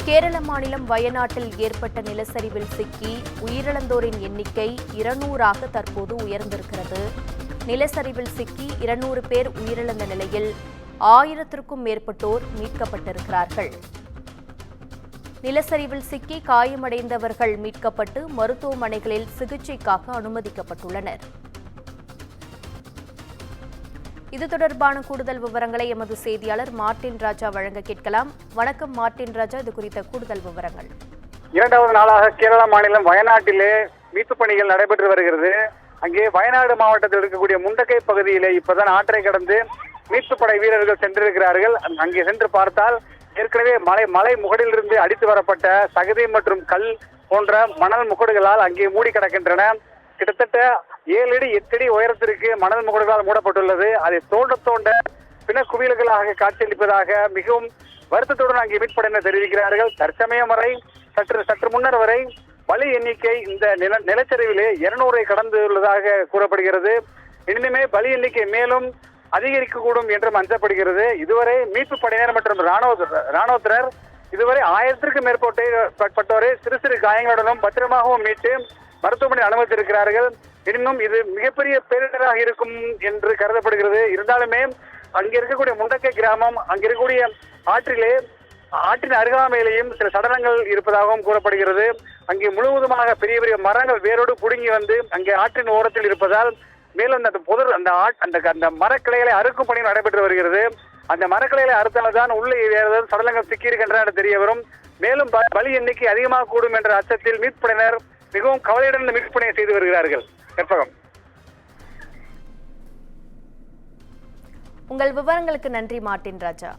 கேரள மாநிலம் வயநாட்டில் ஏற்பட்ட நிலச்சரிவில் சிக்கி உயிரிழந்தோரின் எண்ணிக்கை 200ஆக தற்போது உயர்ந்திருக்கிறது. நிலச்சரிவில் சிக்கி 200 பேர் உயிரிழந்த நிலையில் 1000த்திற்கும் மேற்பட்டோர் மீட்கப்பட்டிருக்கிறார்கள். நிலச்சரிவில் சிக்கி காயமடைந்தவர்கள் மீட்கப்பட்டு மருத்துவமனைகளில் சிகிச்சைக்காக அனுமதிக்கப்பட்டுள்ளனர். இது தொடர்பான கூடுதல் விவரங்களை எமது செய்தியாளர் மார்ட்டின் ராஜா வழங்க கேட்கலாம். வணக்கம் மார்ட்டின் ராஜா, இது குறித்த கூடுதல் விவரங்கள். இரண்டாவது நாளாக கேரள மாநிலம் வயநாட்டிலே மீட்பு பணிகள் நடைபெற்று வருகிறது. அங்கே வயநாடு மாவட்டத்தில் இருக்கக்கூடிய முண்டக்கை பகுதியிலே இப்பதான் ஆற்றை கடந்து மீட்பு படை வீரர்கள் சென்றிருக்கிறார்கள். அங்கே சென்று பார்த்தால் ஏற்கனவே மலை முகடிலிருந்து அடித்து வரப்பட்ட சகதி மற்றும் கல் போன்ற மணல் முகடுகளால் அங்கே மூடி கிடக்கின்றன. கிட்டத்தட்ட 7 அடி 8 அடி உயரத்திற்கு மணல் முகடுகளால் மூடப்பட்டுள்ளது. அதை தோண்ட பிண குவியல்களாக காட்சியளிப்பதாக மிகவும் வருத்தத்துடன் அங்கே மீட்படையினர் தெரிவிக்கிறார்கள். தற்சமயம் வரை சற்று முன்னர் வரை பலி எண்ணிக்கை இந்த நிலச்சரிவிலே 200ஐ கடந்துள்ளதாக கூறப்படுகிறது. இனிமே பலி எண்ணிக்கை மேலும் அதிகரிக்கக்கூடும் என்றும் அஞ்சப்படுகிறது. இதுவரை மீட்பு படையினர் மற்றும் ராணுவத்தினர் இதுவரை 1000த்திற்கும் மேற்பட்டோரை சிறு சிறு காயங்களுடனும் பத்திரமாகவும் மீட்டு மருத்துவமனை அனுமதித்திருக்கிறார்கள். இன்னும் இது மிகப்பெரிய பேரிடராக இருக்கும் என்று கருதப்படுகிறது. இருந்தாலுமே அங்கே இருக்கக்கூடிய முண்டக்கை கிராமம், அங்கே இருக்கக்கூடிய ஆற்றின் அருகாமையிலேயும் சில சடலங்கள் இருப்பதாகவும் கூறப்படுகிறது. அங்கே முழுவதுமாக பெரிய பெரிய மரங்கள் வேரோடு புடுங்கி வந்து அங்கே ஆற்றின் ஓரத்தில் இருப்பதால் மேலும் அந்த மரக்கிளைகளை அறுக்கும் பணி நடைபெற்று வருகிறது. அந்த மரக்கிளைகளை அறுத்தால்தான் உள்ளே ஏதாவது சடலங்கள் சிக்கியிருக்கின்றன என தெரிய வரும். மேலும் பலி எண்ணிக்கை அதிகமாக கூடும் என்ற அச்சத்தில் மீட்புடையினர் மிகவும் கவலையுடன் இந்த மீட்பு பணியை செய்து வருகிறார்கள். கற்பகம், உங்கள் விவரங்களுக்கு நன்றி மார்ட்டின் ராஜா.